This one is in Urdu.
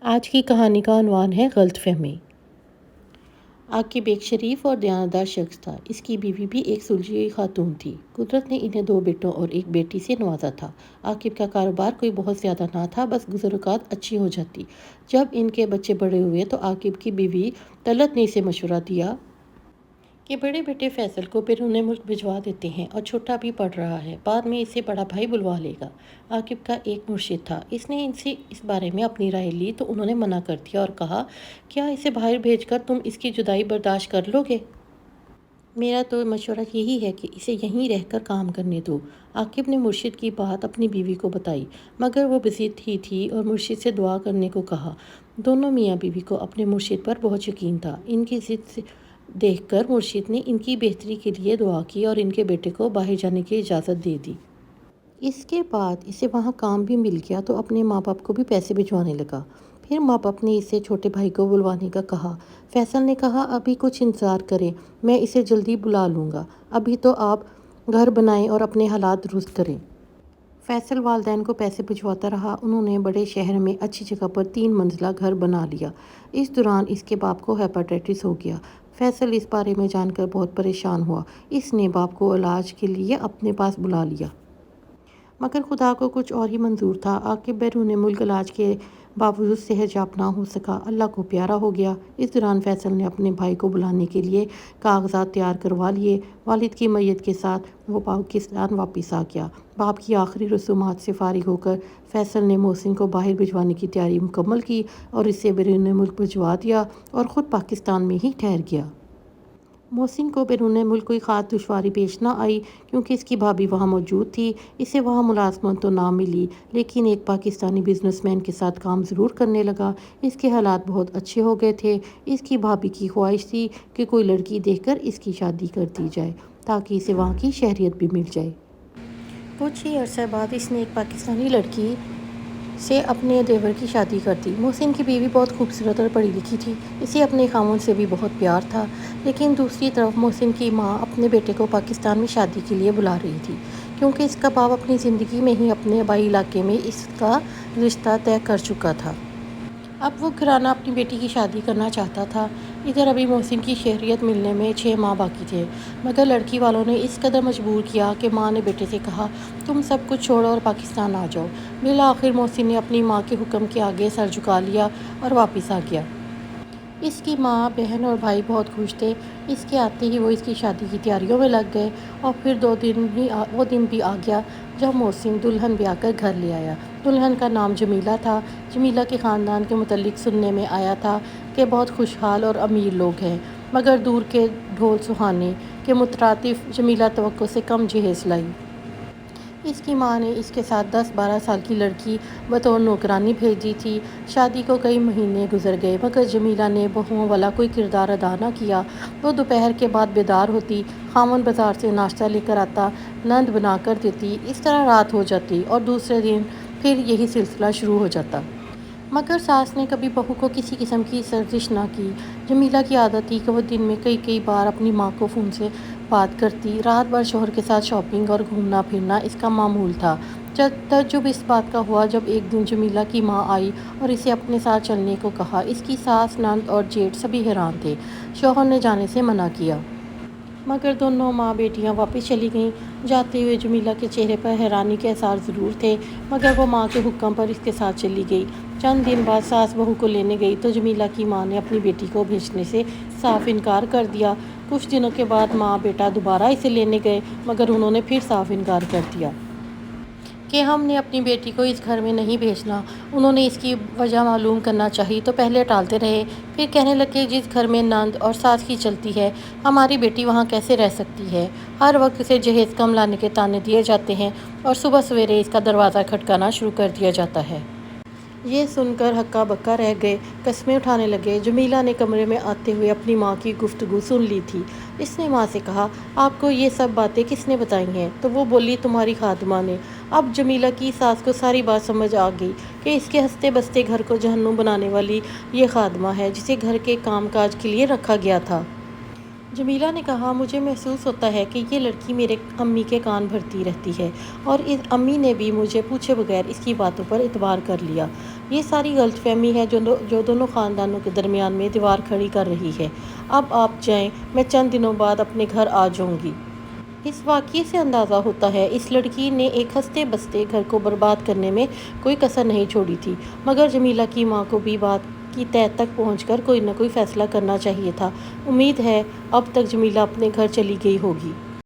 آج کی کہانی کا عنوان ہے غلط فہمی۔ عاقب ایک شریف اور دیانتدار شخص تھا۔ اس کی بیوی بھی ایک سلجھی خاتون تھی۔ قدرت نے انہیں 2 بیٹوں اور ایک بیٹی سے نوازا تھا۔ عاقب کا کاروبار کوئی بہت زیادہ نہ تھا، بس گزر اوقات اچھی ہو جاتی۔ جب ان کے بچے بڑے ہوئے تو عاقب کی بیوی طلعت نے اسے مشورہ دیا کہ بڑے بیٹے فیصل کو بیرون ملک بھجوا دیتے ہیں اور چھوٹا بھی پڑھ رہا ہے، بعد میں اسے بڑا بھائی بلوا لے گا۔ عاقب کا ایک مرشد تھا، اس نے ان سے اس بارے میں اپنی رائے لی تو انہوں نے منع کر دیا اور کہا، کیا اسے باہر بھیج کر تم اس کی جدائی برداشت کر لو گے؟ میرا تو مشورہ یہی ہے کہ اسے یہیں رہ کر کام کرنے دو۔ عاقب نے مرشد کی بات اپنی بیوی کو بتائی، مگر وہ بضد ہی تھی اور مرشد سے دعا کرنے کو کہا۔ دونوں میاں بیوی کو اپنے مرشد پر بہت یقین تھا۔ ان کی ضد دیکھ کر مرشد نے ان کی بہتری کے لیے دعا کی اور ان کے بیٹے کو باہر جانے کی اجازت دے دی۔ اس کے بعد اسے وہاں کام بھی مل گیا تو اپنے ماں باپ کو بھی پیسے بھجوانے لگا۔ پھر ماں باپ نے اسے چھوٹے بھائی کو بلوانے کا کہا۔ فیصل نے کہا، ابھی کچھ انتظار کریں، میں اسے جلدی بلا لوں گا، ابھی تو آپ گھر بنائیں اور اپنے حالات درست کریں۔ فیصل والدین کو پیسے بھجواتا رہا۔ انہوں نے بڑے شہر میں اچھی جگہ پر 3 منزلہ گھر بنا لیا۔ اس دوران اس کے باپ کو ہیپاٹائٹس ہو گیا۔ فیصل اس بارے میں جان کر بہت پریشان ہوا۔ اس نے باپ کو علاج کے لیے اپنے پاس بلا لیا۔ مگر خدا کو کچھ اور ہی منظور تھا۔ عاقب بیرون ملک علاج کے باوجود صحت یاب نہ ہو سکا، اللہ کو پیارا ہو گیا۔ اس دوران فیصل نے اپنے بھائی کو بلانے کے لیے کاغذات تیار کروا لیے۔ والد کی میت کے ساتھ وہ پاکستان واپس آ گیا۔ باپ کی آخری رسومات سے فارغ ہو کر فیصل نے محسن کو باہر بھجوانے کی تیاری مکمل کی اور اسے بیرون ملک بھجوا دیا اور خود پاکستان میں ہی ٹھہر گیا۔ محسن کو بیرون ملک کوئی خاص دشواری پیش نہ آئی کیونکہ اس کی بھابھی وہاں موجود تھی۔ اسے وہاں ملازمت تو نہ ملی، لیکن ایک پاکستانی بزنس مین کے ساتھ کام ضرور کرنے لگا۔ اس کے حالات بہت اچھے ہو گئے تھے۔ اس کی بھابھی کی خواہش تھی کہ کوئی لڑکی دیکھ کر اس کی شادی کر دی جائے تاکہ اسے وہاں کی شہریت بھی مل جائے۔ کچھ ہی عرصہ بعد اس نے ایک پاکستانی لڑکی سے اپنے دیور کی شادی کر دی۔ محسن کی بیوی بہت خوبصورت اور پڑھی لکھی تھی۔ اسے اپنے خاوند سے بھی بہت پیار تھا، لیکن دوسری طرف محسن کی ماں اپنے بیٹے کو پاکستان میں شادی کے لیے بلا رہی تھی، کیونکہ اس کا باپ اپنی زندگی میں ہی اپنے آبائی علاقے میں اس کا رشتہ طے کر چکا تھا۔ اب وہ گھرانہ اپنی بیٹی کی شادی کرنا چاہتا تھا۔ ادھر ابھی محسن کی شہریت ملنے میں 6 ماہ باقی تھے، مگر لڑکی والوں نے اس قدر مجبور کیا کہ ماں نے بیٹے سے کہا، تم سب کچھ چھوڑو اور پاکستان آ جاؤ۔ بالآخر محسن نے اپنی ماں کے حکم کے آگے سر جھکا لیا اور واپس آ گیا۔ اس کی ماں، بہن اور بھائی بہت خوش تھے۔ اس کے آتے ہی وہ اس کی شادی کی تیاریوں میں لگ گئے اور پھر وہ دن بھی آ گیا جب محسن دلہن بیاہ کر گھر لے آیا۔ دلہن کا نام جمیلہ تھا۔ جمیلہ کے خاندان کے متعلق سننے میں آیا تھا کہ بہت خوشحال اور امیر لوگ ہیں، مگر دور کے ڈھول سہانے کے مترادف جمیلہ توقع سے کم جہیز لائی۔ اس کی ماں نے اس کے ساتھ 10-12 سال کی لڑکی بطور نوکرانی بھیج دی تھی۔ شادی کو کئی مہینے گزر گئے، مگر جمیلہ نے بہوؤں والا کوئی کردار ادا نہ کیا۔ وہ دوپہر کے بعد بیدار ہوتی، خاوند بازار سے ناشتہ لے کر آتا، نند بنا کر دیتی، اس طرح رات ہو جاتی اور دوسرے دن پھر یہی سلسلہ شروع ہو جاتا۔ مگر ساس نے کبھی بہو کو کسی قسم کی سرزش نہ کی۔ جمیلہ کی عادت تھی کہ وہ دن میں کئی بار اپنی ماں کو فون سے بات کرتی۔ رات بھر شوہر کے ساتھ شاپنگ اور گھومنا پھرنا اس کا معمول تھا۔ تعجب اس بات کا ہوا جب ایک دن جمیلہ کی ماں آئی اور اسے اپنے ساتھ چلنے کو کہا۔ اس کی ساس، نند اور جیٹھ سبھی حیران تھے۔ شوہر نے جانے سے منع کیا، مگر دونوں ماں بیٹیاں واپس چلی گئیں۔ جاتے ہوئے جمیلہ کے چہرے پر حیرانی کے آثار ضرور تھے، مگر وہ ماں کے حکم پر اس کے ساتھ چلی گئی۔ چند دن بعد ساس بہو کو لینے گئی تو جمیلہ کی ماں نے اپنی بیٹی کو بھیجنے سے صاف انکار کر دیا۔ کچھ دنوں کے بعد ماں بیٹا دوبارہ اسے لینے گئے، مگر انہوں نے پھر صاف انکار کر دیا کہ ہم نے اپنی بیٹی کو اس گھر میں نہیں بھیجنا۔ انہوں نے اس کی وجہ معلوم کرنا چاہی تو پہلے ٹالتے رہے، پھر کہنے لگے جس گھر میں نند اور ساس کی چلتی ہے، ہماری بیٹی وہاں کیسے رہ سکتی ہے؟ ہر وقت اسے جہیز کم لانے کے طعنے دیے جاتے ہیں اور صبح سویرے اس کا دروازہ کھٹکانا شروع کر دیا جاتا ہے۔ یہ سن کر ہکا بکا رہ گئے، قسمیں اٹھانے لگے۔ جمیلہ نے کمرے میں آتے ہوئے اپنی ماں کی گفتگو سن لی تھی۔ اس نے ماں سے کہا، آپ کو یہ سب باتیں کس نے بتائی ہیں؟ تو وہ بولی، تمہاری خادمہ نے۔ اب جمیلہ کی ساس کو ساری بات سمجھ آ گئی کہ اس کے ہنستے بستے گھر کو جہنم بنانے والی یہ خادمہ ہے جسے گھر کے کام کاج کے لیے رکھا گیا تھا۔ جمیلہ نے کہا، مجھے محسوس ہوتا ہے کہ یہ لڑکی میرے امی کے کان بھرتی رہتی ہے اور امی نے بھی مجھے پوچھے بغیر اس کی باتوں پر اعتبار کر لیا۔ یہ ساری غلط فہمی ہے جو دونوں خاندانوں کے درمیان میں دیوار کھڑی کر رہی ہے۔ اب آپ جائیں، میں چند دنوں بعد اپنے گھر آ جاؤں گی۔ اس واقعے سے اندازہ ہوتا ہے اس لڑکی نے ایک ہنستے بستے گھر کو برباد کرنے میں کوئی کسر نہیں چھوڑی تھی، مگر جمیلہ کی ماں کو بھی بات کی تہہ تک پہنچ کر کوئی نہ کوئی فیصلہ کرنا چاہیے تھا۔ امید ہے اب تک جمیلہ اپنے گھر چلی گئی ہوگی۔